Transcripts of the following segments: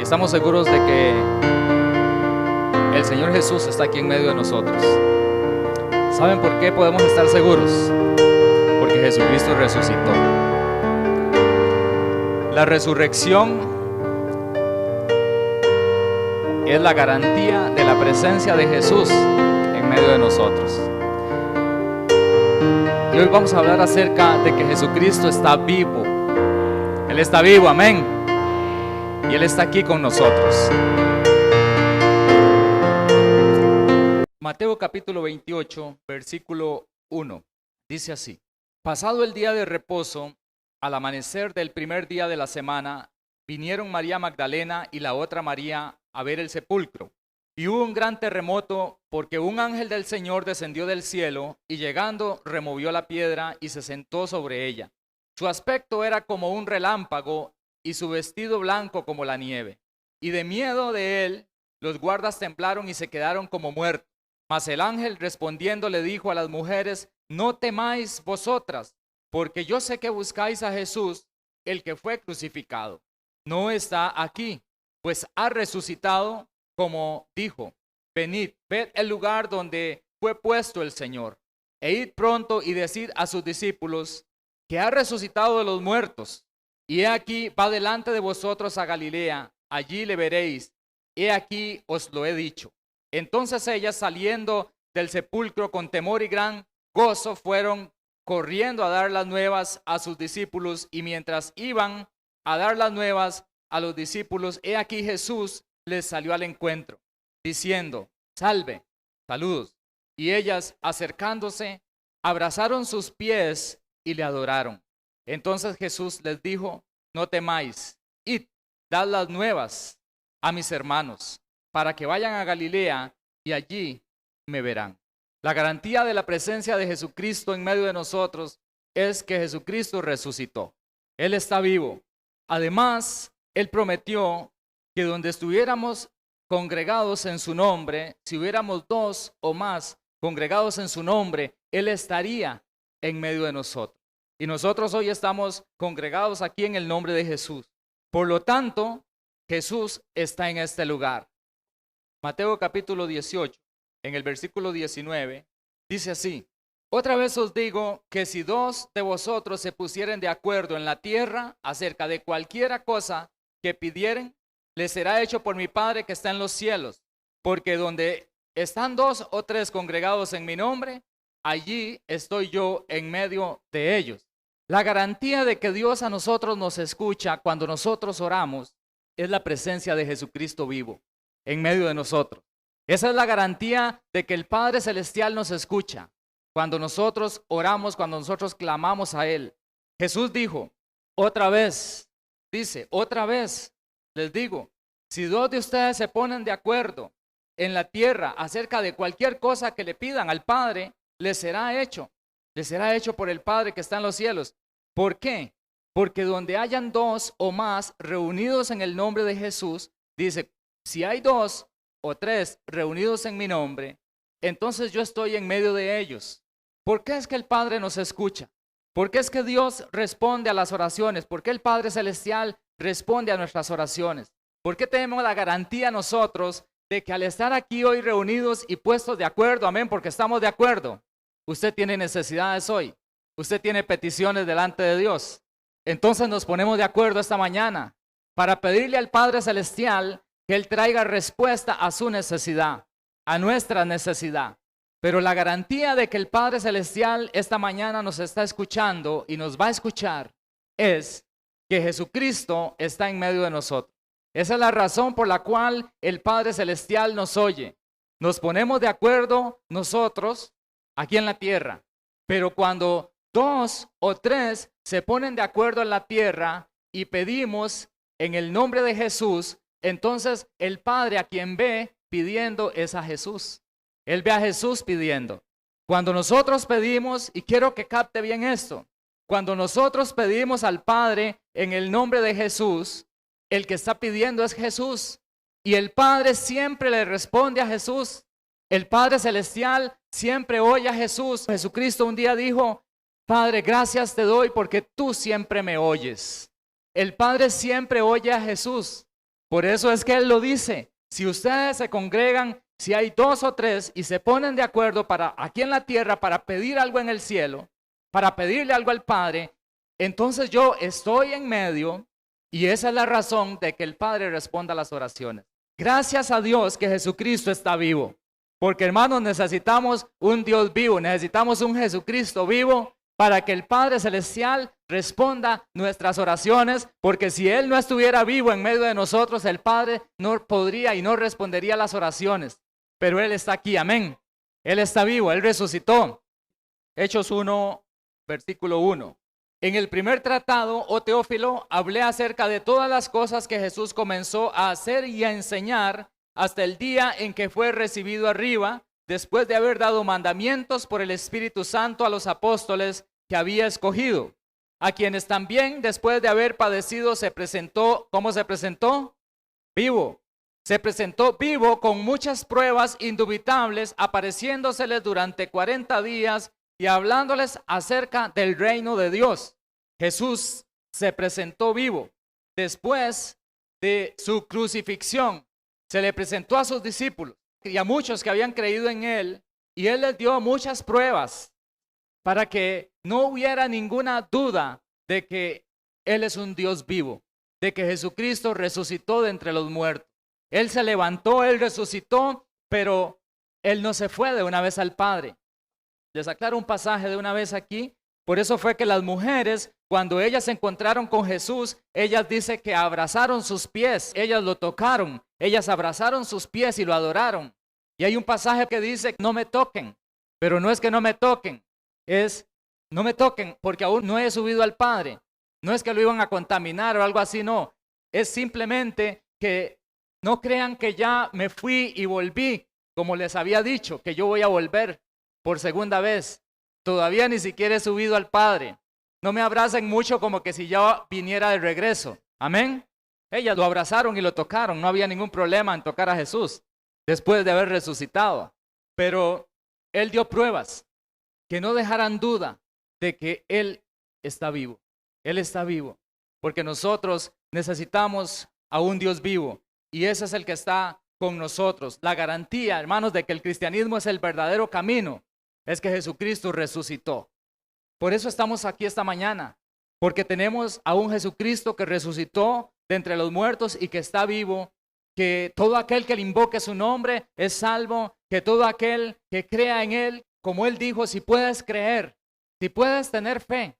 estamos seguros de que el Señor Jesús está aquí en medio de nosotros. ¿Saben por qué podemos estar seguros? Porque Jesucristo resucitó. La resurrección es la garantía de la presencia de Jesús en medio de nosotros. Y hoy vamos a hablar acerca de que Jesucristo está vivo. Él está vivo, amén. Y Él está aquí con nosotros. Mateo capítulo 28, versículo 1. Dice así: pasado el día de reposo, al amanecer del primer día de la semana, vinieron María Magdalena y la otra María a ver el sepulcro. Y hubo un gran terremoto, porque un ángel del Señor descendió del cielo y llegando removió la piedra y se sentó sobre ella. Su aspecto era como un relámpago y su vestido blanco como la nieve. Y de miedo de él, los guardas temblaron y se quedaron como muertos. Mas el ángel respondiendo le dijo a las mujeres: no temáis vosotras, porque yo sé que buscáis a Jesús, el que fue crucificado. No está aquí, pues ha resucitado, como dijo. Venid, ved el lugar donde fue puesto el Señor, e id pronto y decid a sus discípulos que ha resucitado de los muertos. Y he aquí va delante de vosotros a Galilea, allí le veréis. He aquí os lo he dicho. Entonces ellas, saliendo del sepulcro con temor y gran gozo, fueron corriendo a dar las nuevas a sus discípulos. Y mientras iban a dar las nuevas a los discípulos, he aquí Jesús les salió al encuentro, diciendo: salve, saludos. Y ellas, acercándose, abrazaron sus pies y le adoraron. Entonces Jesús les dijo: no temáis, id, dad las nuevas a mis hermanos, para que vayan a Galilea y allí me verán. La garantía de la presencia de Jesucristo en medio de nosotros es que Jesucristo resucitó. Él está vivo. Además, Él prometió que donde estuviéramos congregados en su nombre, si hubiéramos dos o más congregados en su nombre, Él estaría en medio de nosotros. Y nosotros hoy estamos congregados aquí en el nombre de Jesús. Por lo tanto, Jesús está en este lugar. Mateo capítulo 18, en el versículo 19, dice así: otra vez os digo que si dos de vosotros se pusieren de acuerdo en la tierra acerca de cualquiera cosa que pidieren, les será hecho por mi Padre que está en los cielos. Porque donde están dos o tres congregados en mi nombre, allí estoy yo en medio de ellos. La garantía de que Dios a nosotros nos escucha cuando nosotros oramos es la presencia de Jesucristo vivo en medio de nosotros. Esa es la garantía de que el Padre Celestial nos escucha cuando nosotros oramos, cuando nosotros clamamos a Él. Jesús dijo, otra vez les digo, si dos de ustedes se ponen de acuerdo en la tierra acerca de cualquier cosa que le pidan al Padre, les será hecho por el Padre que está en los cielos. ¿Por qué? Porque donde hayan dos o más reunidos en el nombre de Jesús, dice, si hay dos o tres reunidos en mi nombre, entonces yo estoy en medio de ellos. ¿Por qué es que el Padre nos escucha? ¿Por qué es que Dios responde a las oraciones? ¿Por qué el Padre Celestial responde a nuestras oraciones? ¿Por qué tenemos la garantía nosotros de que al estar aquí hoy reunidos y puestos de acuerdo, amén, porque estamos de acuerdo? Usted tiene necesidades hoy, usted tiene peticiones delante de Dios. Entonces nos ponemos de acuerdo esta mañana para pedirle al Padre Celestial que Él traiga respuesta a su necesidad, a nuestra necesidad. Pero la garantía de que el Padre Celestial esta mañana nos está escuchando y nos va a escuchar es que Jesucristo está en medio de nosotros. Esa es la razón por la cual el Padre Celestial nos oye. Nos ponemos de acuerdo nosotros aquí en la tierra, pero cuando dos o tres se ponen de acuerdo en la tierra y pedimos en el nombre de Jesús, entonces el Padre a quien ve pidiendo es a Jesús. Él ve a Jesús pidiendo. Cuando nosotros pedimos, y quiero que capte bien esto, cuando nosotros pedimos al Padre en el nombre de Jesús, el que está pidiendo es Jesús. Y el Padre siempre le responde a Jesús. El Padre Celestial siempre oye a Jesús. Jesucristo un día dijo, Padre, gracias te doy porque tú siempre me oyes. El Padre siempre oye a Jesús. Por eso es que Él lo dice. Si ustedes se congregan, si hay 2 o 3 y se ponen de acuerdo para aquí en la tierra para pedir algo en el cielo, para pedirle algo al Padre, entonces yo estoy en medio y esa es la razón de que el Padre responda a las oraciones. Gracias a Dios que Jesucristo está vivo. Porque hermanos, necesitamos un Dios vivo, necesitamos un Jesucristo vivo para que el Padre Celestial responda nuestras oraciones, porque si Él no estuviera vivo en medio de nosotros, el Padre no podría y no respondería las oraciones. Pero Él está aquí, amén. Él está vivo, Él resucitó. Hechos 1, versículo 1. En el primer tratado, oh Teófilo, hablé acerca de todas las cosas que Jesús comenzó a hacer y a enseñar hasta el día en que fue recibido arriba, después de haber dado mandamientos por el Espíritu Santo a los apóstoles que había escogido, a quienes también después de haber padecido se presentó. ¿Cómo se presentó? Vivo. Se presentó vivo con muchas pruebas indubitables, apareciéndoseles durante 40 días y hablándoles acerca del reino de Dios. Jesús se presentó vivo. Después de su crucifixión, se le presentó a sus discípulos y a muchos que habían creído en Él, y Él les dio muchas pruebas para que no hubiera ninguna duda de que Él es un Dios vivo, de que Jesucristo resucitó de entre los muertos. Él se levantó, Él resucitó, pero Él no se fue de una vez al Padre. Les aclaro un pasaje de una vez aquí. Por eso fue que las mujeres, cuando ellas se encontraron con Jesús, ellas dicen que abrazaron sus pies, ellas lo tocaron, ellas abrazaron sus pies y lo adoraron. Y hay un pasaje que dice, no me toquen, pero no es que no me toquen, es no me toquen porque aún no he subido al Padre. No es que lo iban a contaminar o algo así, no. Es simplemente que no crean que ya me fui y volví, como les había dicho, que yo voy a volver por segunda vez. Todavía ni siquiera he subido al Padre. No me abracen mucho como que si ya viniera de regreso. Amén. Ellas lo abrazaron y lo tocaron. No había ningún problema en tocar a Jesús después de haber resucitado. Pero Él dio pruebas que no dejaran duda de que Él está vivo. Él está vivo. Porque nosotros necesitamos a un Dios vivo. Y ese es el que está con nosotros. La garantía, hermanos, de que el cristianismo es el verdadero camino, es que Jesucristo resucitó. Por eso estamos aquí esta mañana, porque tenemos a un Jesucristo que resucitó de entre los muertos y que está vivo, que todo aquel que le invoque su nombre es salvo, que todo aquel que crea en Él, como Él dijo, si puedes creer, si puedes tener fe,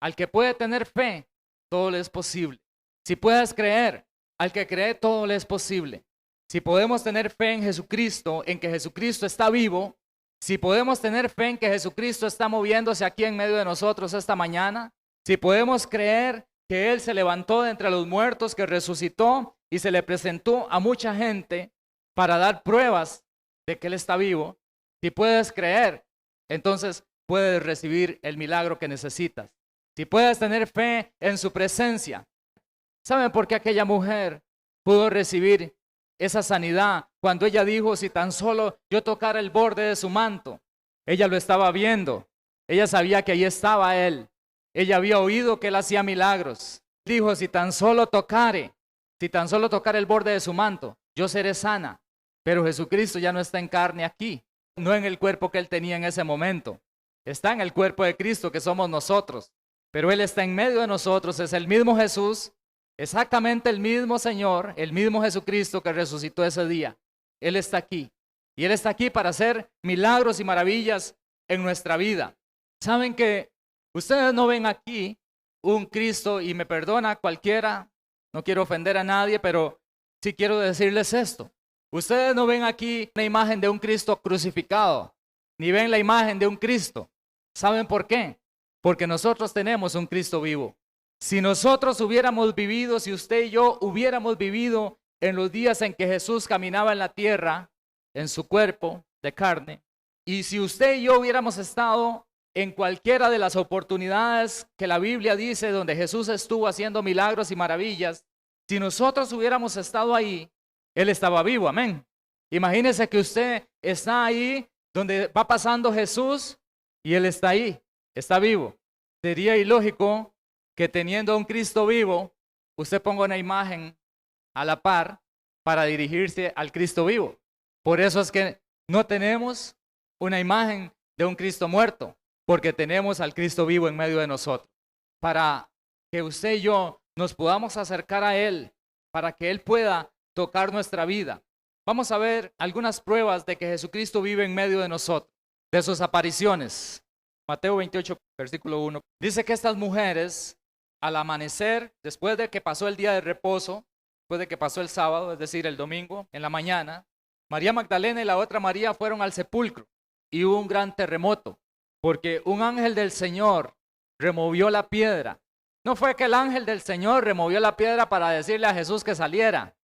al que puede tener fe, todo le es posible. Si puedes creer, al que cree, todo le es posible. Si podemos tener fe en Jesucristo, en que Jesucristo está vivo, si podemos tener fe en que Jesucristo está moviéndose aquí en medio de nosotros esta mañana, si podemos creer que Él se levantó de entre los muertos, que resucitó y se le presentó a mucha gente para dar pruebas de que Él está vivo, si puedes creer, entonces puedes recibir el milagro que necesitas. Si puedes tener fe en su presencia. ¿Saben por qué aquella mujer pudo recibir esa sanidad cuando ella dijo, si tan solo yo tocara el borde de su manto? Ella lo estaba viendo, ella sabía que ahí estaba Él, ella había oído que Él hacía milagros. Dijo, si tan solo tocare el borde de su manto, yo seré sana. Pero Jesucristo ya no está en carne aquí, no en el cuerpo que Él tenía en ese momento, está en el cuerpo de Cristo que somos nosotros, pero Él está en medio de nosotros, es el mismo Jesús, exactamente el mismo Señor, el mismo Jesucristo que resucitó ese día. Él está aquí. Y Él está aquí para hacer milagros y maravillas en nuestra vida. Saben que ustedes no ven aquí un Cristo, y me perdona cualquiera, no quiero ofender a nadie, pero sí quiero decirles esto. Ustedes no ven aquí una imagen de un Cristo crucificado, ni ven la imagen de un Cristo. ¿Saben por qué? Porque nosotros tenemos un Cristo vivo. Si nosotros hubiéramos vivido, si usted y yo hubiéramos vivido en los días en que Jesús caminaba en la tierra, en su cuerpo de carne, y si usted y yo hubiéramos estado en cualquiera de las oportunidades que la Biblia dice donde Jesús estuvo haciendo milagros y maravillas, si nosotros hubiéramos estado ahí, Él estaba vivo, amén. Imagínese que usted está ahí donde va pasando Jesús y Él está ahí, está vivo. Sería ilógico que teniendo a un Cristo vivo, usted ponga una imagen a la par para dirigirse al Cristo vivo. Por eso es que no tenemos una imagen de un Cristo muerto, porque tenemos al Cristo vivo en medio de nosotros. Para que usted y yo nos podamos acercar a Él, para que Él pueda tocar nuestra vida. Vamos a ver algunas pruebas de que Jesucristo vive en medio de nosotros, de sus apariciones. Mateo 28, versículo 1. Dice que estas mujeres, al amanecer, después de que pasó el día de reposo, después de que pasó el sábado, es decir, el domingo, en la mañana, María Magdalena y la otra María fueron al sepulcro y hubo un gran terremoto, porque un ángel del Señor removió la piedra. No fue que el ángel del Señor removió la piedra para decirle a Jesús que saliera.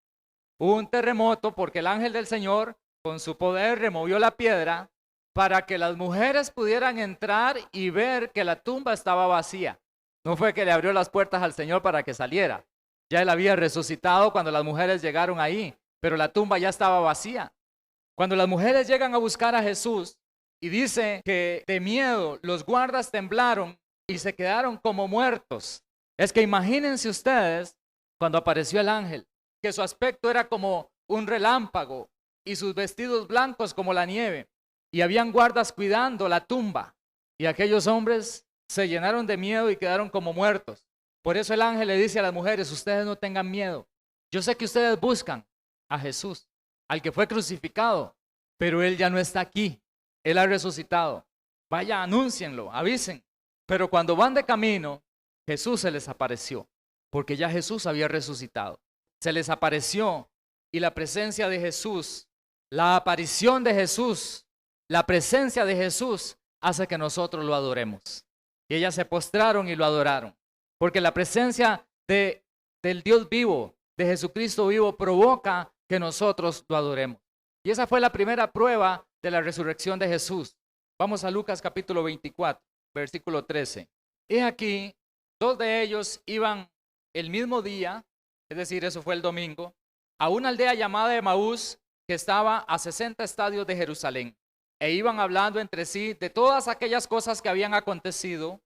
Hubo un terremoto porque el ángel del Señor, con su poder, removió la piedra para que las mujeres pudieran entrar y ver que la tumba estaba vacía. No fue que le abrió las puertas al Señor para que saliera. Ya Él había resucitado cuando las mujeres llegaron ahí, pero la tumba ya estaba vacía. Cuando las mujeres llegan a buscar a Jesús y dice que de miedo los guardas temblaron y se quedaron como muertos. Es que imagínense ustedes cuando apareció el ángel, que su aspecto era como un relámpago y sus vestidos blancos como la nieve. Y habían guardas cuidando la tumba. Y aquellos hombres se llenaron de miedo y quedaron como muertos. Por eso el ángel le dice a las mujeres, ustedes no tengan miedo. Yo sé que ustedes buscan a Jesús, al que fue crucificado, pero Él ya no está aquí. Él ha resucitado. Vaya, anúncienlo, avisen. Pero cuando van de camino, Jesús se les apareció, porque ya Jesús había resucitado. Se les apareció y la presencia de Jesús, la aparición de Jesús, la presencia de Jesús hace que nosotros lo adoremos. Y ellas se postraron y lo adoraron, porque la presencia del Dios vivo, de Jesucristo vivo, provoca que nosotros lo adoremos. Y esa fue la primera prueba de la resurrección de Jesús. Vamos a Lucas capítulo 24, versículo 13. He aquí, dos de ellos iban el mismo día, es decir, eso fue el domingo, a una aldea llamada Emaús, que estaba a 60 estadios de Jerusalén. E iban hablando entre sí de todas aquellas cosas que habían acontecido.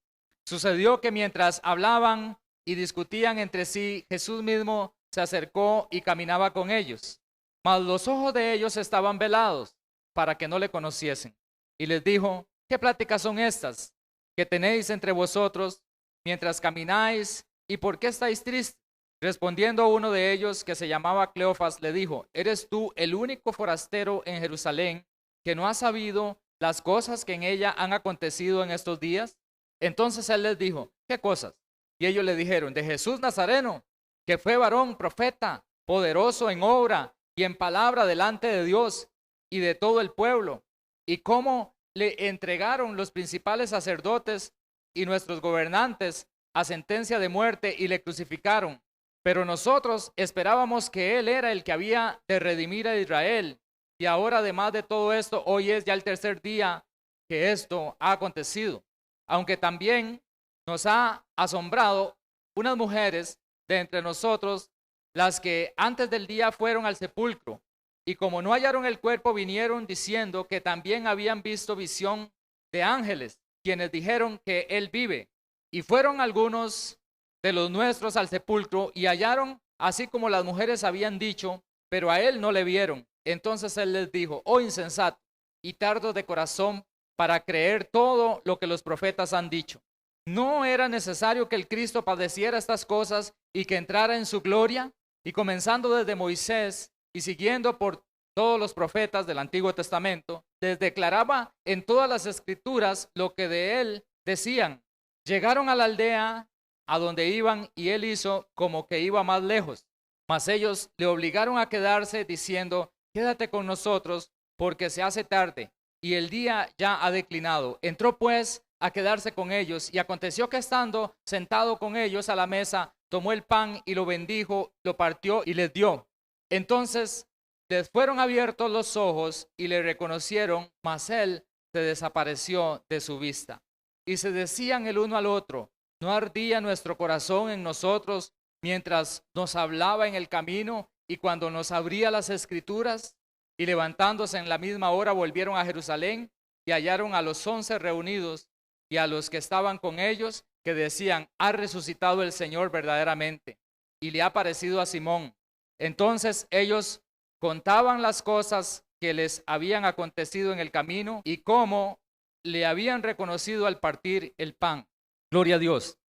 Sucedió que mientras hablaban y discutían entre sí, Jesús mismo se acercó y caminaba con ellos. Mas los ojos de ellos estaban velados para que no le conociesen. Y les dijo, ¿qué pláticas son estas que tenéis entre vosotros mientras camináis? ¿Y por qué estáis tristes? Respondiendo uno de ellos, que se llamaba Cleofas, le dijo, ¿eres tú el único forastero en Jerusalén que no ha sabido las cosas que en ella han acontecido en estos días? Entonces él les dijo, ¿qué cosas? Y ellos le dijeron, de Jesús Nazareno, que fue varón, profeta, poderoso en obra y en palabra delante de Dios y de todo el pueblo, y cómo le entregaron los principales sacerdotes y nuestros gobernantes a sentencia de muerte y le crucificaron. Pero nosotros esperábamos que Él era el que había de redimir a Israel. Y ahora, además de todo esto, hoy es ya el tercer día que esto ha acontecido. Aunque también nos ha asombrado unas mujeres de entre nosotros, las que antes del día fueron al sepulcro, y como no hallaron el cuerpo, vinieron diciendo que también habían visto visión de ángeles, quienes dijeron que Él vive. Y fueron algunos de los nuestros al sepulcro y hallaron así como las mujeres habían dicho, pero a Él no le vieron. Entonces Él les dijo, oh insensato y tardos de corazón para creer todo lo que los profetas han dicho. ¿No era necesario que el Cristo padeciera estas cosas y que entrara en su gloria? Y comenzando desde Moisés y siguiendo por todos los profetas del Antiguo Testamento, les declaraba en todas las escrituras lo que de Él decían. Llegaron a la aldea a donde iban y Él hizo como que iba más lejos. Mas ellos le obligaron a quedarse diciendo, quédate con nosotros porque se hace tarde y el día ya ha declinado. Entró pues a quedarse con ellos y aconteció que estando sentado con ellos a la mesa, tomó el pan y lo bendijo, lo partió y les dio. Entonces les fueron abiertos los ojos y le reconocieron, mas Él se desapareció de su vista. Y se decían el uno al otro, ¿no ardía nuestro corazón en nosotros mientras nos hablaba en el camino y cuando nos abría las escrituras? Y levantándose en la misma hora volvieron a Jerusalén y hallaron a los 11 reunidos y a los que estaban con ellos, que decían, ha resucitado el Señor verdaderamente y le ha parecido a Simón. Entonces ellos contaban las cosas que les habían acontecido en el camino y cómo le habían reconocido al partir el pan. Gloria a Dios.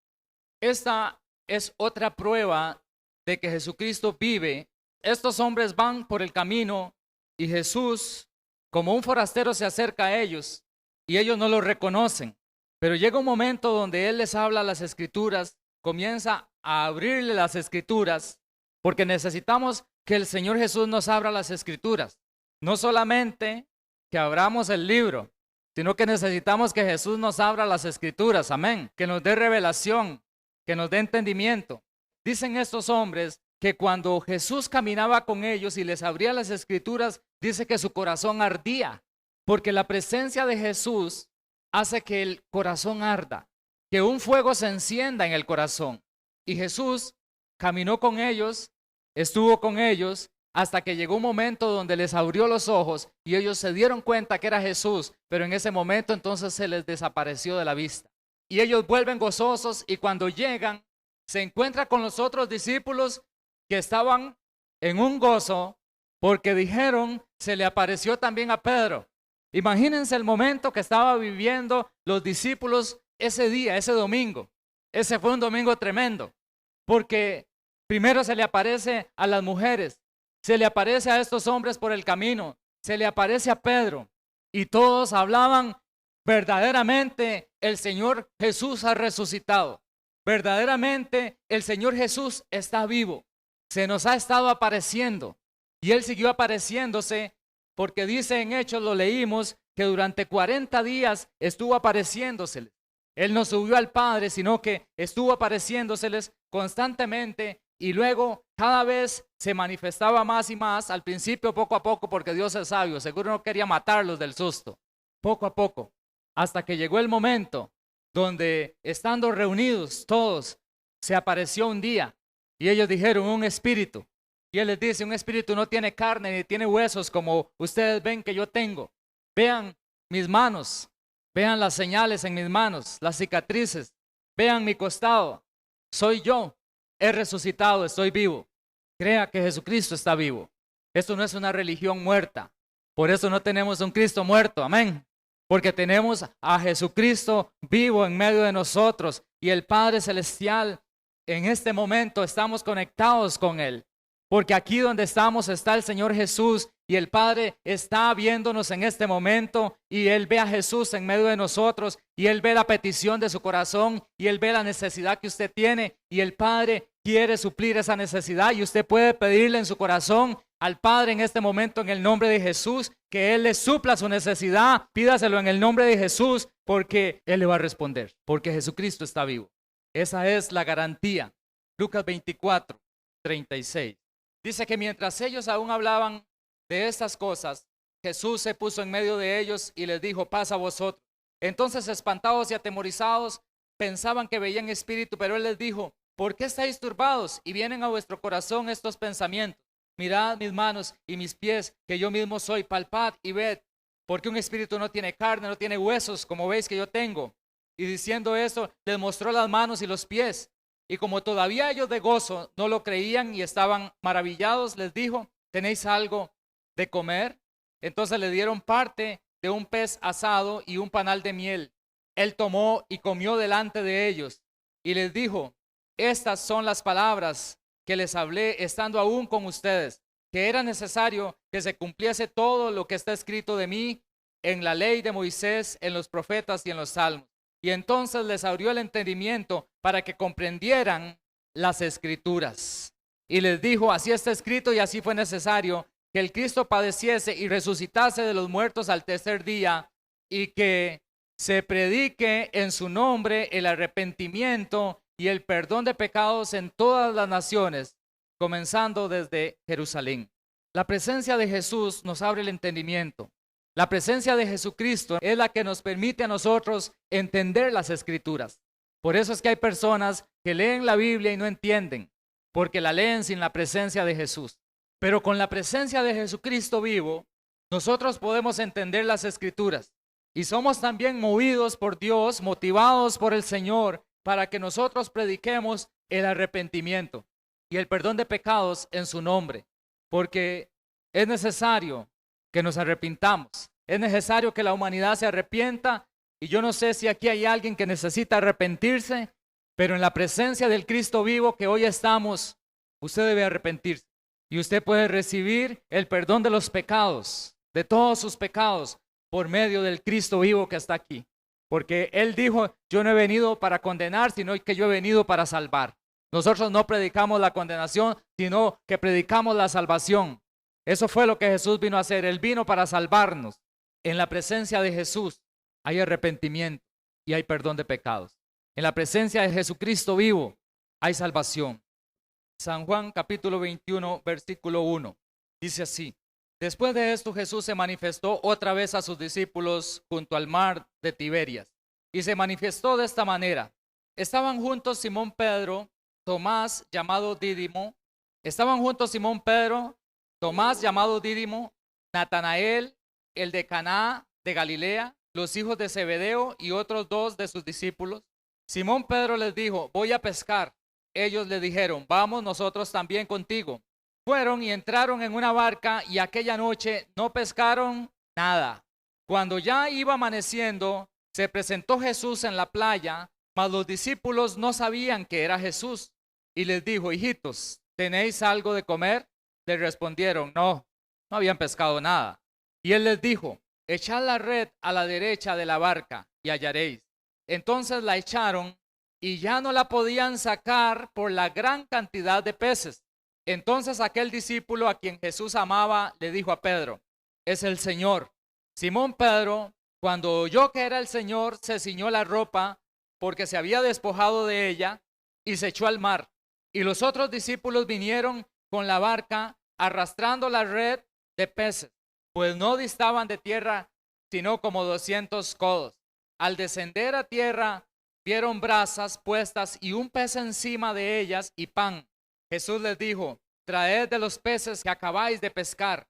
Esta es otra prueba de que Jesucristo vive. Estos hombres van por el camino y Jesús, como un forastero, se acerca a ellos y ellos no lo reconocen. Pero llega un momento donde Él les habla las Escrituras, comienza a abrirle las Escrituras, porque necesitamos que el Señor Jesús nos abra las Escrituras. No solamente que abramos el libro, sino que necesitamos que Jesús nos abra las Escrituras, amén, que nos dé revelación, que nos dé entendimiento. Dicen estos hombres que cuando Jesús caminaba con ellos y les abría las Escrituras, dice que su corazón ardía, porque la presencia de Jesús hace que el corazón arda, que un fuego se encienda en el corazón. Y Jesús caminó con ellos, estuvo con ellos, hasta que llegó un momento donde les abrió los ojos y ellos se dieron cuenta que era Jesús, pero en ese momento entonces se les desapareció de la vista. Y ellos vuelven gozosos y cuando llegan, se encuentran con los otros discípulos que estaban en un gozo porque dijeron, se le apareció también a Pedro. Imagínense el momento que estaba viviendo los discípulos ese día, ese domingo. Ese fue un domingo tremendo, porque primero se le aparece a las mujeres, se le aparece a estos hombres por el camino, se le aparece a Pedro y todos hablaban, verdaderamente el Señor Jesús ha resucitado, verdaderamente el Señor Jesús está vivo, se nos ha estado apareciendo y Él siguió apareciéndose porque dice en Hechos, lo leímos, que durante 40 días estuvo apareciéndoseles. Él no subió al Padre, sino que estuvo apareciéndoseles constantemente y luego cada vez se manifestaba más y más, al principio poco a poco, porque Dios es sabio, seguro no quería matarlos del susto, poco a poco, hasta que llegó el momento donde estando reunidos todos, se apareció un día y ellos dijeron un espíritu. Y Él les dice, un espíritu no tiene carne ni tiene huesos como ustedes ven que yo tengo. Vean mis manos, vean las señales en mis manos, las cicatrices, vean mi costado. Soy yo, he resucitado, estoy vivo. Crea que Jesucristo está vivo. Esto no es una religión muerta. Por eso no tenemos un Cristo muerto, amén. Porque tenemos a Jesucristo vivo en medio de nosotros y el Padre Celestial. En este momento estamos conectados con Él. Porque aquí donde estamos está el Señor Jesús y el Padre está viéndonos en este momento y Él ve a Jesús en medio de nosotros y Él ve la petición de su corazón y Él ve la necesidad que usted tiene y el Padre quiere suplir esa necesidad y usted puede pedirle en su corazón al Padre en este momento en el nombre de Jesús que Él le supla su necesidad. Pídaselo en el nombre de Jesús porque Él le va a responder, porque Jesucristo está vivo. Esa es la garantía. Lucas 24:36. Dice que mientras ellos aún hablaban de estas cosas, Jesús se puso en medio de ellos y les dijo, paz a vosotros. Entonces, espantados y atemorizados, pensaban que veían espíritu, pero Él les dijo, ¿por qué estáis turbados y vienen a vuestro corazón estos pensamientos? Mirad mis manos y mis pies, que yo mismo soy, palpad y ved, porque un espíritu no tiene carne, no tiene huesos, como veis que yo tengo. Y diciendo eso, les mostró las manos y los pies. Y como todavía ellos de gozo no lo creían y estaban maravillados, les dijo, ¿tenéis algo de comer? Entonces le dieron parte de un pez asado y un panal de miel. Él tomó y comió delante de ellos y les dijo, estas son las palabras que les hablé estando aún con ustedes, que era necesario que se cumpliese todo lo que está escrito de mí en la ley de Moisés, en los profetas y en los salmos. Y entonces les abrió el entendimiento para que comprendieran las Escrituras. Y les dijo, así está escrito y así fue necesario que el Cristo padeciese y resucitase de los muertos al tercer día y que se predique en su nombre el arrepentimiento y el perdón de pecados en todas las naciones, comenzando desde Jerusalén. La presencia de Jesús nos abre el entendimiento. La presencia de Jesucristo es la que nos permite a nosotros entender las Escrituras. Por eso es que hay personas que leen la Biblia y no entienden, porque la leen sin la presencia de Jesús. Pero con la presencia de Jesucristo vivo, nosotros podemos entender las Escrituras. Y somos también movidos por Dios, motivados por el Señor, para que nosotros prediquemos el arrepentimiento. y el perdón de pecados en su nombre, porque es necesario que nos arrepintamos, es necesario que la humanidad se arrepienta, y yo no sé si aquí hay alguien que necesita arrepentirse, pero en la presencia del Cristo vivo que hoy estamos, usted debe arrepentirse, y usted puede recibir el perdón de los pecados, de todos sus pecados, por medio del Cristo vivo que está aquí, porque Él dijo, yo no he venido para condenar, sino que yo he venido para salvar. Nosotros no predicamos la condenación, sino que predicamos la salvación. Eso fue lo que Jesús vino a hacer. Él vino para salvarnos. En la presencia de Jesús hay arrepentimiento y hay perdón de pecados. En la presencia de Jesucristo vivo hay salvación. San Juan capítulo 21, versículo 1. Dice así: después de esto Jesús se manifestó otra vez a sus discípulos junto al mar de Tiberias. Y se manifestó de esta manera. Estaban juntos Simón Pedro, Tomás llamado Dídimo, Tomás llamado Dídimo, Natanael, el de Caná de Galilea, los hijos de Zebedeo y otros dos de sus discípulos. Simón Pedro les dijo, voy a pescar. Ellos le dijeron, vamos nosotros también contigo. Fueron y entraron en una barca y aquella noche no pescaron nada. Cuando ya iba amaneciendo, se presentó Jesús en la playa, mas los discípulos no sabían que era Jesús. Y les dijo, hijitos, ¿tenéis algo de comer? Le respondieron, no habían pescado nada. Y él les dijo, echad la red a la derecha de la barca y hallaréis. Entonces la echaron y ya no la podían sacar por la gran cantidad de peces. Entonces aquel discípulo a quien Jesús amaba le dijo a Pedro, es el Señor. Simón Pedro, cuando oyó que era el Señor, se ciñó la ropa porque se había despojado de ella y se echó al mar. Y los otros discípulos vinieron con la barca arrastrando la red de peces, pues no distaban de tierra sino como 200 codos. Al descender a tierra vieron brasas puestas y un pez encima de ellas y pan. Jesús les dijo, traed de los peces que acabáis de pescar.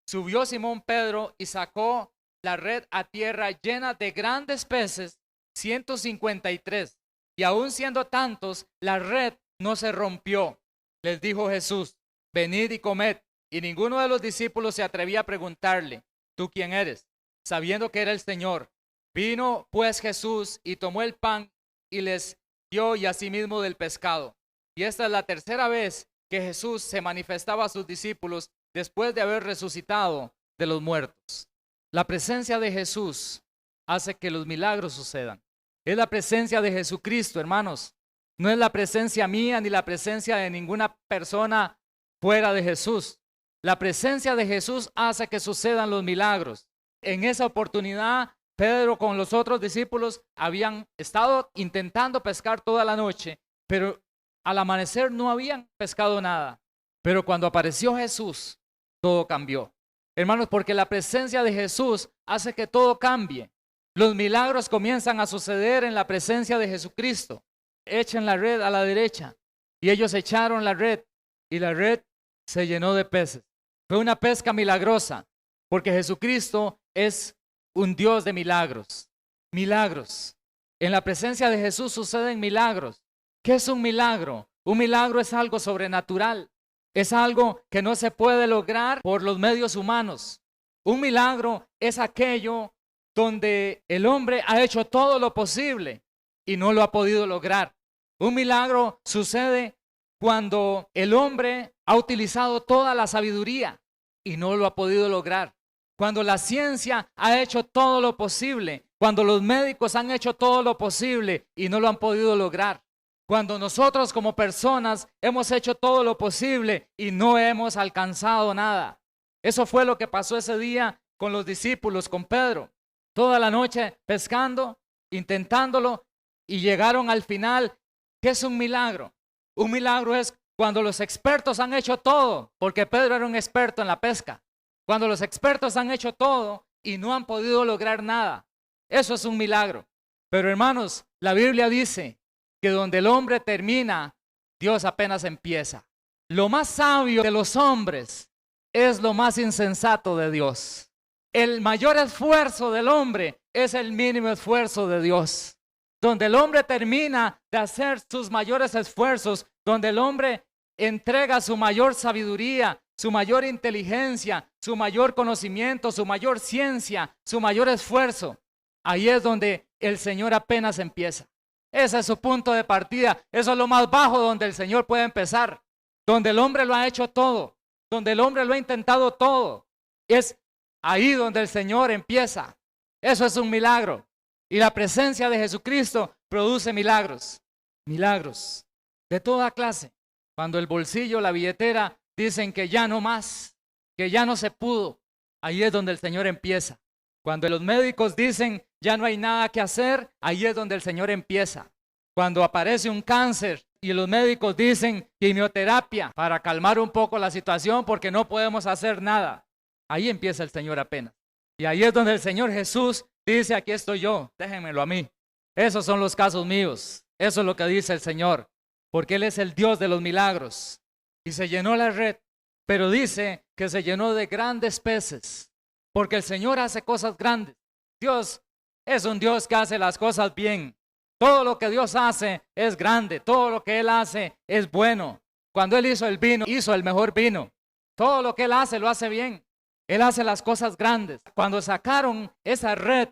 Subió Simón Pedro y sacó la red a tierra llena de grandes peces, 153. Y aun siendo tantos, la red no se rompió. Les dijo Jesús, venid y comed. Y ninguno de los discípulos se atrevía a preguntarle, ¿tú quién eres? Sabiendo que era el Señor. Vino pues Jesús y tomó el pan y les dio y asimismo del pescado. Y esta es la tercera vez que Jesús se manifestaba a sus discípulos después de haber resucitado de los muertos. La presencia de Jesús hace que los milagros sucedan. Es la presencia de Jesucristo, hermanos. No es la presencia mía ni la presencia de ninguna persona fuera de Jesús. La presencia de Jesús hace que sucedan los milagros. En esa oportunidad, Pedro con los otros discípulos habían estado intentando pescar toda la noche, pero al amanecer no habían pescado nada. Pero cuando apareció Jesús, todo cambió. Hermanos, porque la presencia de Jesús hace que todo cambie. Los milagros comienzan a suceder en la presencia de Jesucristo. Echen la red a la derecha. Y ellos echaron la red y la red se llenó de peces. Fue una pesca milagrosa, porque Jesucristo es un Dios de milagros. Milagros. En la presencia de Jesús suceden milagros. ¿Qué es un milagro? Un milagro es algo sobrenatural. Es algo que no se puede lograr por los medios humanos. Un milagro es aquello donde el hombre ha hecho todo lo posible y no lo ha podido lograr. Un milagro sucede cuando el hombre ha utilizado toda la sabiduría y no lo ha podido lograr. Cuando la ciencia ha hecho todo lo posible, cuando los médicos han hecho todo lo posible y no lo han podido lograr. Cuando nosotros como personas hemos hecho todo lo posible y no hemos alcanzado nada. Eso fue lo que pasó ese día con los discípulos, con Pedro. Toda la noche pescando, intentándolo y llegaron al final. ¿Qué es un milagro? Un milagro es cuando los expertos han hecho todo, porque Pedro era un experto en la pesca. Cuando los expertos han hecho todo y no han podido lograr nada. Eso es un milagro. Pero hermanos, la Biblia dice que donde el hombre termina, Dios apenas empieza. Lo más sabio de los hombres es lo más insensato de Dios. El mayor esfuerzo del hombre es el mínimo esfuerzo de Dios. Donde el hombre termina de hacer sus mayores esfuerzos, donde el hombre entrega su mayor sabiduría, su mayor inteligencia, su mayor conocimiento, su mayor ciencia, su mayor esfuerzo. Ahí es donde el Señor apenas empieza. Ese es su punto de partida. Eso es lo más bajo donde el Señor puede empezar. Donde el hombre lo ha hecho todo. Donde el hombre lo ha intentado todo. Es ahí donde el Señor empieza. Eso es un milagro. Y la presencia de Jesucristo produce milagros. Milagros de toda clase. Cuando el bolsillo, la billetera dicen que ya no más, que ya no se pudo, ahí es donde el Señor empieza. Cuando los médicos dicen ya no hay nada que hacer, ahí es donde el Señor empieza. Cuando aparece un cáncer y los médicos dicen quimioterapia para calmar un poco la situación porque no podemos hacer nada, ahí empieza el Señor apenas. Y ahí es donde el Señor Jesús dice, aquí estoy yo, déjenmelo a mí. Esos son los casos míos. Eso es lo que dice el Señor, porque Él es el Dios de los milagros. Y se llenó la red, pero dice que se llenó de grandes peces, porque el Señor hace cosas grandes. Dios es un Dios que hace las cosas bien. Todo lo que Dios hace es grande, todo lo que Él hace es bueno. Cuando Él hizo el vino, hizo el mejor vino. Todo lo que Él hace, lo hace bien. Él hace las cosas grandes. Cuando sacaron esa red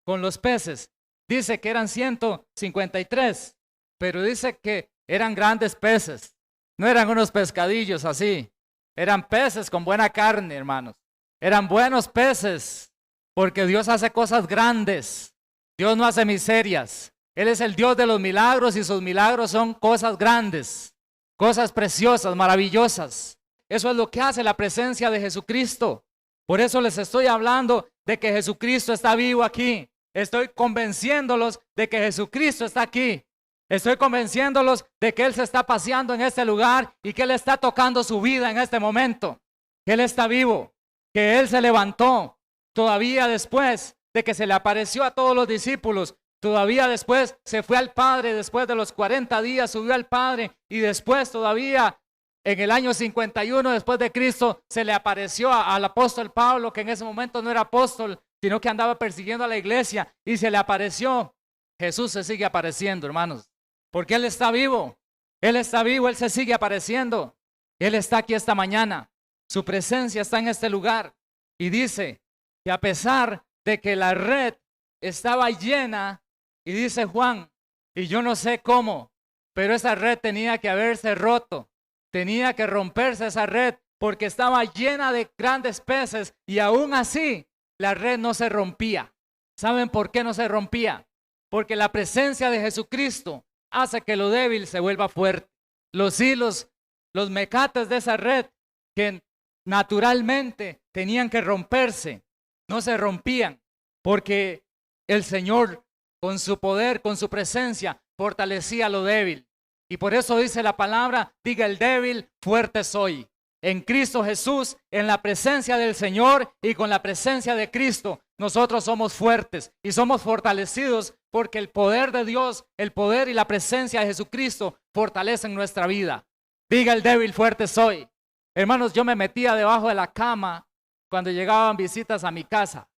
con los peces, dice que eran 153. Pero dice que eran grandes peces, no eran unos pescadillos así, eran peces con buena carne, hermanos. Eran buenos peces, porque Dios hace cosas grandes. Dios no hace miserias. Él es el Dios de los milagros y sus milagros son cosas grandes, cosas preciosas, maravillosas. Eso es lo que hace la presencia de Jesucristo. Por eso les estoy hablando de que Jesucristo está vivo aquí. Estoy convenciéndolos de que Jesucristo está aquí. Estoy convenciéndolos de que Él se está paseando en este lugar y que Él está tocando su vida en este momento. Que Él está vivo, que Él se levantó todavía después de que se le apareció a todos los discípulos. Todavía después se fue al Padre, después de los 40 días subió al Padre y después todavía en el año 51 después de Cristo se le apareció al apóstol Pablo, que en ese momento no era apóstol, sino que andaba persiguiendo a la iglesia y se le apareció. Jesús se sigue apareciendo, hermanos. Porque Él está vivo, Él se sigue apareciendo. Él está aquí esta mañana, su presencia está en este lugar. Y dice que a pesar de que la red estaba llena, y dice Juan, y yo no sé cómo, pero esa red tenía que haberse roto, tenía que romperse esa red, porque estaba llena de grandes peces, y aún así la red no se rompía. ¿Saben por qué no se rompía? Porque la presencia de Jesucristo hace que lo débil se vuelva fuerte. Los hilos, los mecates de esa red que naturalmente tenían que romperse, no se rompían porque el Señor con su poder, con su presencia, fortalecía lo débil. Y por eso dice la palabra, diga el débil, fuerte soy. En Cristo Jesús, en la presencia del Señor y con la presencia de Cristo, nosotros somos fuertes y somos fortalecidos porque el poder de Dios, el poder y la presencia de Jesucristo fortalecen nuestra vida. Diga el débil, fuerte soy. Hermanos, yo me metía debajo de la cama cuando llegaban visitas a mi casa.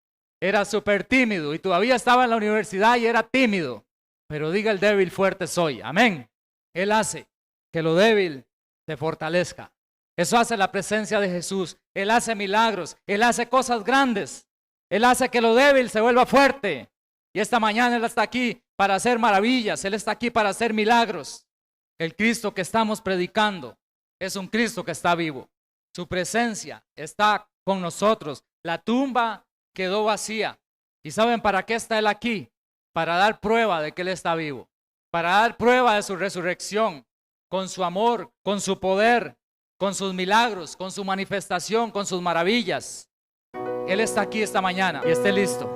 Era súper tímido y todavía estaba en la universidad y era tímido. Pero diga el débil, fuerte soy. Amén. Él hace que lo débil se fortalezca. Eso hace la presencia de Jesús. Él hace milagros. Él hace cosas grandes. Él hace que lo débil se vuelva fuerte. Y esta mañana Él está aquí para hacer maravillas. Él está aquí para hacer milagros. El Cristo que estamos predicando es un Cristo que está vivo. Su presencia está con nosotros. La tumba quedó vacía. ¿Y saben para qué está Él aquí? Para dar prueba de que Él está vivo. Para dar prueba de su resurrección. Con su amor, con su poder, con sus milagros, con su manifestación, con sus maravillas. Él está aquí esta mañana y esté listo.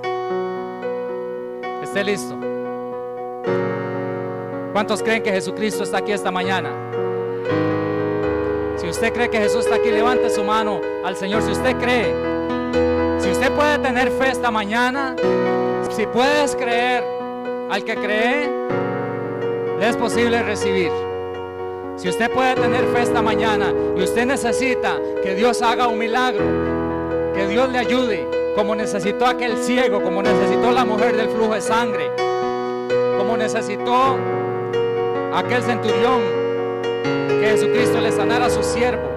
Esté listo. ¿Cuántos creen que Jesucristo está aquí esta mañana? Si usted cree que Jesús está aquí, levante su mano al Señor. Si usted cree, si usted puede tener fe esta mañana, si puedes creer, al que cree, le es posible recibir. Si usted puede tener fe esta mañana y usted necesita que Dios haga un milagro, que Dios le ayude, como necesitó aquel ciego, como necesitó la mujer del flujo de sangre, como necesitó aquel centurión que Jesucristo le sanara a su siervo.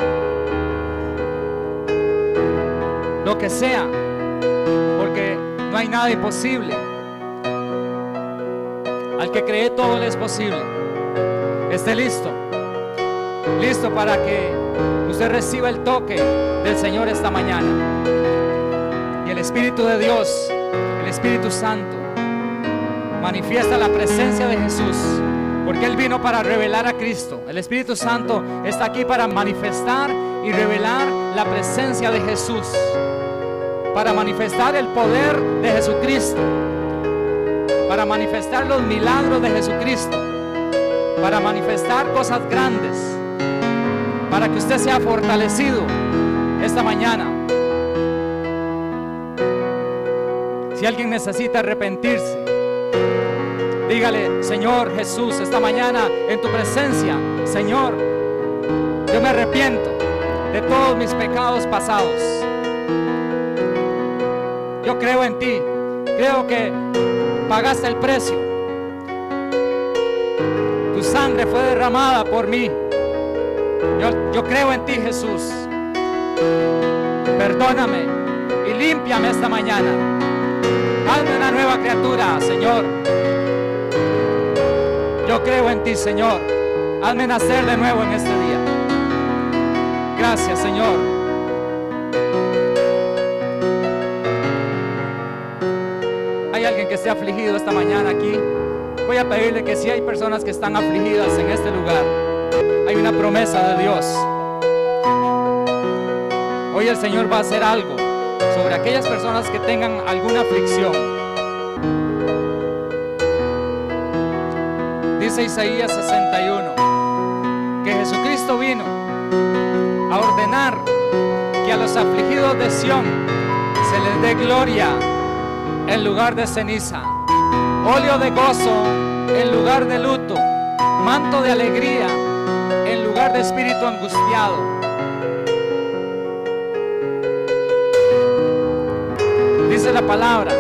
Lo que sea, porque no hay nada imposible. Al que cree todo le es posible. Esté listo, listo para que usted reciba el toque del Señor esta mañana. Y el Espíritu de Dios, el Espíritu Santo, manifiesta la presencia de Jesús, porque Él vino para revelar a Cristo. El Espíritu Santo está aquí para manifestar y revelar la presencia de Jesús, para manifestar el poder de Jesucristo, para manifestar los milagros de Jesucristo, para manifestar cosas grandes, para que usted sea fortalecido esta mañana. Si alguien necesita arrepentirse, dígale: Señor Jesús, esta mañana en tu presencia, Señor, yo me arrepiento de todos mis pecados pasados. Yo creo en ti, creo que pagaste el precio. Tu sangre fue derramada por mí. Yo creo en ti, Jesús. Perdóname y límpiame esta mañana. Hazme una nueva criatura, Señor. Yo creo en ti, Señor. Hazme nacer de nuevo en este día. Gracias, Señor. ¿Hay alguien que esté afligido esta mañana aquí? Voy a pedirle que si hay personas que están afligidas en este lugar, hay una promesa de Dios. Hoy el Señor va a hacer algo sobre aquellas personas que tengan alguna aflicción. Dice Isaías 61 que Jesucristo vino a ordenar que a los afligidos de Sión se les dé gloria en lugar de ceniza, óleo de gozo en lugar de luto, manto de alegría en lugar de espíritu angustiado. Dice la palabra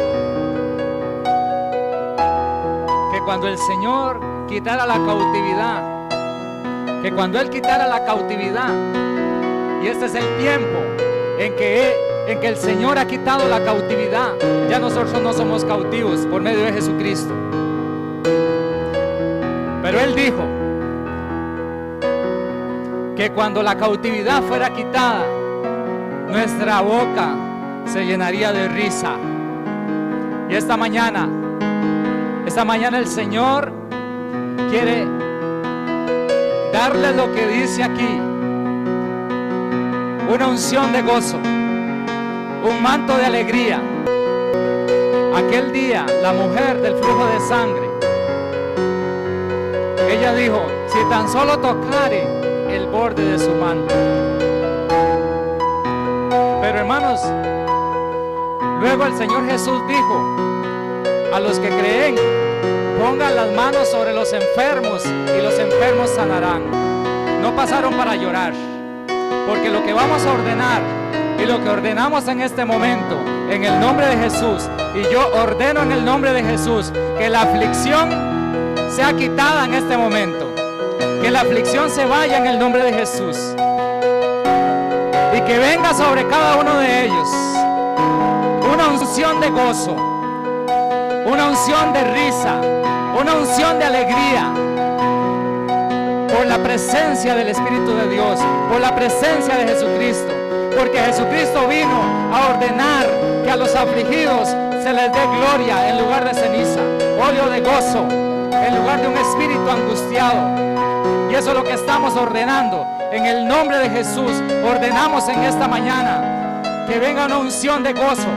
que cuando el Señor quitara la cautividad, que cuando Él quitara la cautividad, y este es el tiempo en que el Señor ha quitado la cautividad, ya nosotros no somos cautivos por medio de Jesucristo. Pero Él dijo que cuando la cautividad fuera quitada, nuestra boca se llenaría de risa. Y esta mañana el Señor quiere darle lo que dice aquí: una unción de gozo, un manto de alegría. Aquel día, la mujer del flujo de sangre, ella dijo: si tan solo tocare el borde de su manto. Pero hermanos, luego el Señor Jesús dijo a los que creen: pongan las manos sobre los enfermos y los enfermos sanarán. No pasaron para llorar, porque lo que vamos a ordenar y lo que ordenamos en este momento, en el nombre de Jesús, y yo ordeno en el nombre de Jesús que la aflicción sea quitada en este momento, que la aflicción se vaya en el nombre de Jesús, y que venga sobre cada uno de ellos una unción de gozo, una unción de risa, una unción de alegría, por la presencia del Espíritu de Dios, por la presencia de Jesucristo, porque Jesucristo vino a ordenar que a los afligidos se les dé gloria en lugar de ceniza, óleo de gozo en lugar de un espíritu angustiado. Y eso es lo que estamos ordenando en el nombre de Jesús. Ordenamos en esta mañana que venga una unción de gozo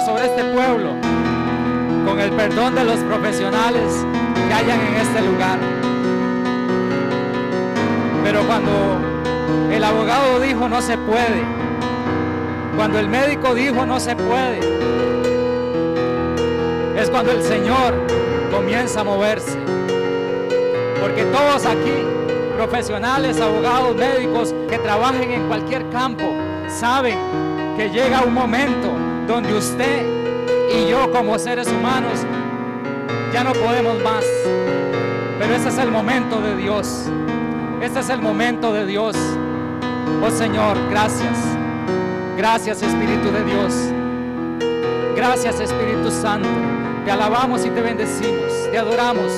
sobre este pueblo, con el perdón de los profesionales que hayan en este lugar. Pero cuando el abogado dijo no se puede, cuando el médico dijo no se puede, es cuando el Señor comienza a moverse. Porque todos aquí, profesionales, abogados, médicos que trabajen en cualquier campo, saben que llega un momento donde usted y yo como seres humanos ya no podemos más. Pero ese es el momento de Dios. Este es el momento de Dios. Oh Señor, gracias. Gracias, Espíritu de Dios. Gracias, Espíritu Santo. Te alabamos y te bendecimos. Te adoramos,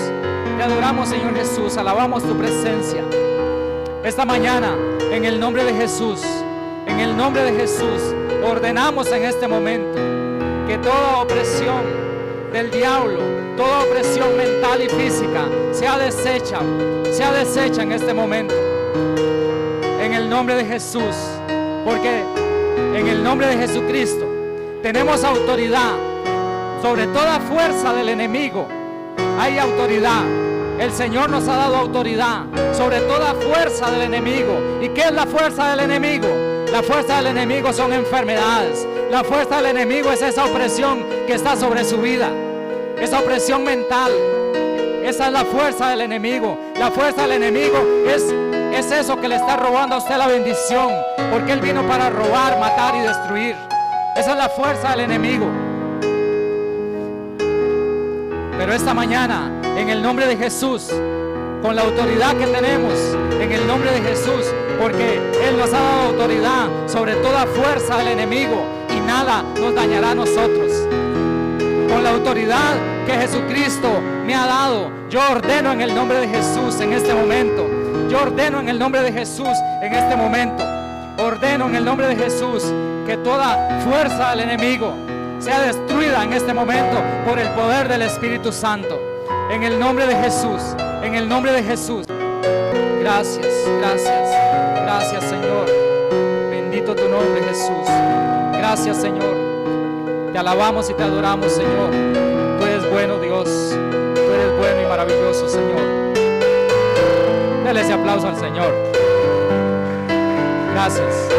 Señor Jesús. Alabamos tu presencia. Esta mañana, en el nombre de Jesús, ordenamos en este momento que toda opresión del diablo, toda opresión mental y física sea deshecha en este momento. En el nombre de Jesús, porque en el nombre de Jesucristo tenemos autoridad sobre toda fuerza del enemigo. Hay autoridad. El Señor nos ha dado autoridad sobre toda fuerza del enemigo. ¿Y qué es la fuerza del enemigo? La fuerza del enemigo son enfermedades. La fuerza del enemigo es esa opresión que está sobre su vida, esa opresión mental. Esa es la fuerza del enemigo. La fuerza del enemigo es eso que le está robando a usted la bendición, porque Él vino para robar, matar y destruir. Esa es la fuerza del enemigo. Pero esta mañana, en el nombre de Jesús, con la autoridad que tenemos, en el nombre de Jesús, porque Él nos ha dado autoridad sobre toda fuerza del enemigo y nada nos dañará a nosotros. Con la autoridad que Jesucristo me ha dado, yo ordeno en el nombre de Jesús en este momento. Yo ordeno en el nombre de Jesús en este momento. Ordeno en el nombre de Jesús que toda fuerza del enemigo sea destruida en este momento por el poder del Espíritu Santo. En el nombre de Jesús, en el nombre de Jesús. Gracias, gracias, gracias, Señor. Bendito tu nombre, Jesús. Gracias, Señor. Te alabamos y te adoramos, Señor. Tú eres bueno, Dios. Tú eres bueno y maravilloso, Señor. Dale ese aplauso al Señor. Gracias.